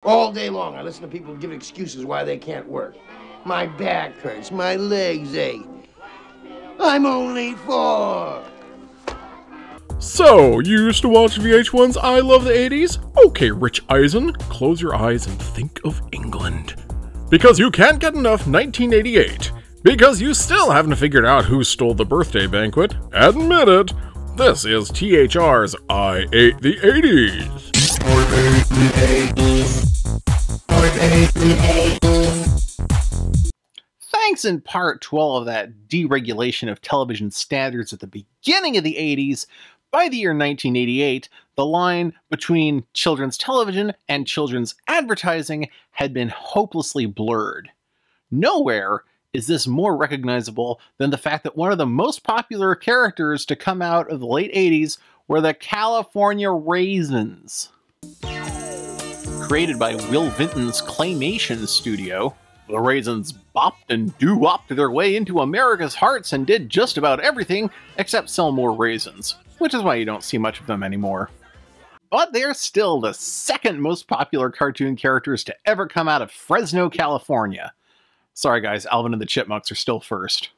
All day long, I listen to people give excuses why they can't work. My back hurts, my legs ache. I'm only 4. So, you used to watch VH1's I Love the 80s? Okay, Rich Eisen, close your eyes and think of England. Because you can't get enough 1988. Because you still haven't figured out who stole the birthday banquet. Admit it. This is THR's I Ate the 80s. Thanks in part to all of that deregulation of television standards at the beginning of the 80s, by the year 1988, the line between children's television and children's advertising had been hopelessly blurred. Nowhere is this more recognizable than the fact that one of the most popular characters to come out of the late 80s were the California Raisins. Created by Will Vinton's Claymation studio, the Raisins bopped and doo-wopped their way into America's hearts and did just about everything except sell more raisins, which is why you don't see much of them anymore. But they're still the second most popular cartoon characters to ever come out of Fresno, California. Sorry guys, Alvin and the Chipmunks are still first.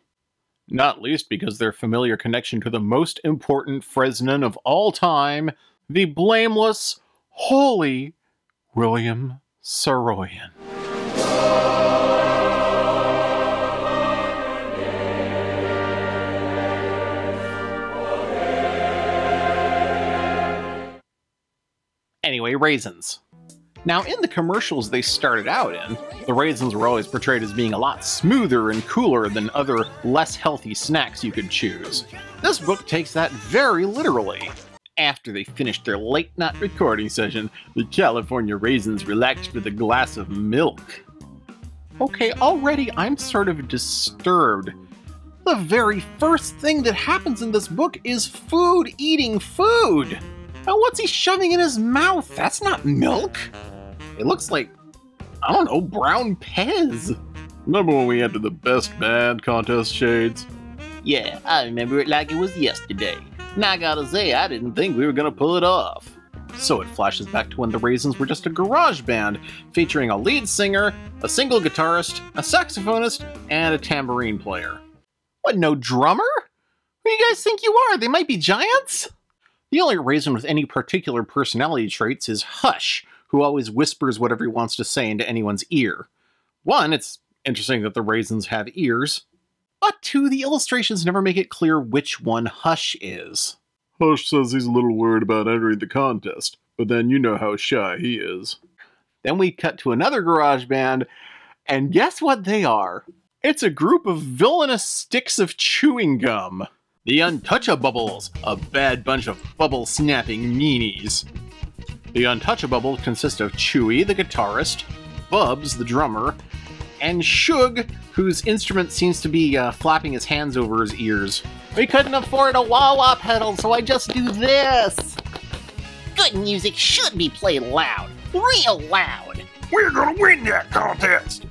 Not least because their familiar connection to the most important Fresnan of all time, the blameless, holy William Saroyan. Anyway, raisins. Now, in the commercials they started out in, the raisins were always portrayed as being a lot smoother and cooler than other, less healthy snacks you could choose. This book takes that very literally. After they finished their late-night recording session, the California Raisins relaxed with a glass of milk. Okay, already I'm sort of disturbed. The very first thing that happens in this book is food eating food! Now what's he shoving in his mouth? That's not milk! It looks like, I don't know, brown Pez. Remember when we entered the Best Band contest, Shades? Yeah, I remember it like it was yesterday. And I gotta say, I didn't think we were gonna pull it off. So it flashes back to when the Raisins were just a garage band, featuring a lead singer, a single guitarist, a saxophonist, and a tambourine player. What, no drummer? Who do you guys think you are? They might be giants? The only Raisin with any particular personality traits is Hush, who always whispers whatever he wants to say into anyone's ear. One, it's interesting that the Raisins have ears, but two, the illustrations never make it clear which one Hush is. Hush says he's a little worried about entering the contest, but then you know how shy he is. Then we cut to another garage band, and guess what they are? It's a group of villainous sticks of chewing gum. The Untouchables, a bad bunch of bubble-snapping meanies. The Untouchables consist of Chewy, the guitarist, Bubs, the drummer, and Shug, whose instrument seems to be flapping his hands over his ears. We couldn't afford a wah-wah pedal, so I just do this! Good music should be played loud, real loud. We're gonna win that contest!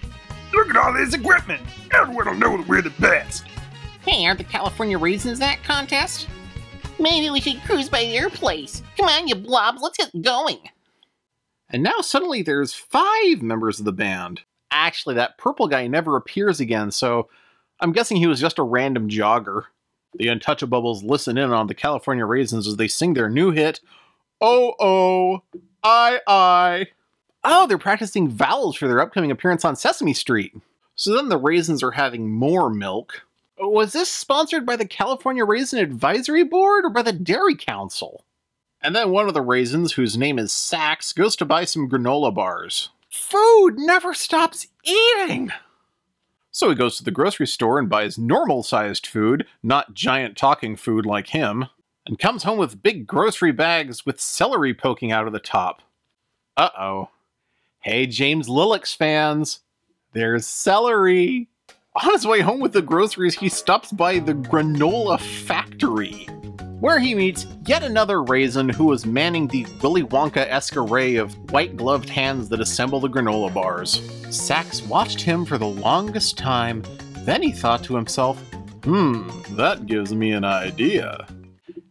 Look at all this equipment! Everyone will know that we're the best! Hey, aren't the California Raisins at contest? Maybe we should cruise by their place. Come on, you blobs, let's get going. And now suddenly there's 5 members of the band. Actually, that purple guy never appears again, so I'm guessing he was just a random jogger. The Untouchables listen in on the California Raisins as they sing their new hit, Oh Oh, I. Oh, they're practicing vowels for their upcoming appearance on Sesame Street. So then the Raisins are having more milk. Was this sponsored by the California Raisin Advisory Board or by the Dairy Council? And then one of the Raisins, whose name is Sax, goes to buy some granola bars. Food never stops eating! So he goes to the grocery store and buys normal-sized food, not giant talking food like him, and comes home with big grocery bags with celery poking out of the top. Uh-oh. Hey, James Lillick's fans, there's celery! On his way home with the groceries, he stops by the Granola Factory, where he meets yet another Raisin who was manning the Willy Wonka-esque array of white-gloved hands that assemble the granola bars. Sax watched him for the longest time, then he thought to himself, that gives me an idea.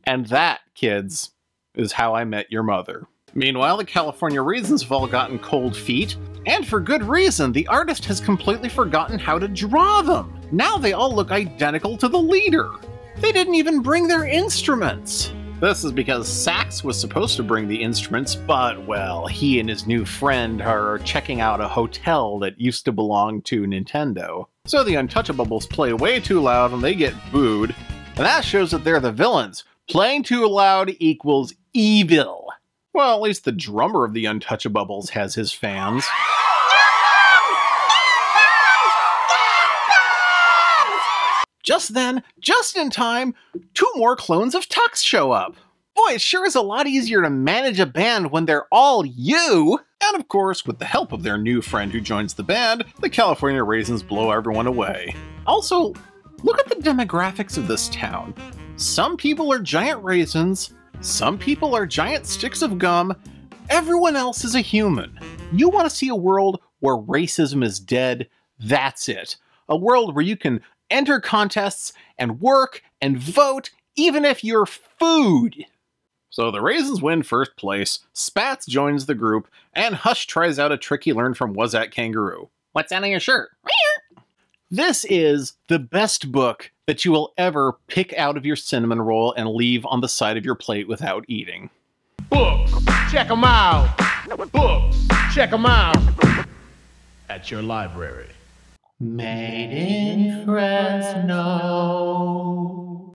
And that, kids, is how I met your mother. Meanwhile, the California Raisins have all gotten cold feet, and for good reason. The artist has completely forgotten how to draw them. Now they all look identical to the leader. They didn't even bring their instruments. This is because Sax was supposed to bring the instruments, but, well, he and his new friend are checking out a hotel that used to belong to Nintendo. So the Untouchables play way too loud and they get booed, and that shows that they're the villains. Playing too loud equals evil. Well, at least the drummer of the Untouchables has his fans. Just then, just in time, 2 more clones of Tux show up. Boy, it sure is a lot easier to manage a band when they're all you! And of course, with the help of their new friend who joins the band, the California Raisins blow everyone away. Also, look at the demographics of this town. Some people are giant raisins, some people are giant sticks of gum, everyone else is a human. You want to see a world where racism is dead? That's it. A world where you can enter contests and work and vote, even if you're food. So the Raisins win first place, Spats joins the group, and Hush tries out a trick he learned from Was That Kangaroo. What's that on your shirt? This is the best book that you will ever pick out of your cinnamon roll and leave on the side of your plate without eating. Books, check them out. Books, check them out. At your library. Made in Fresno.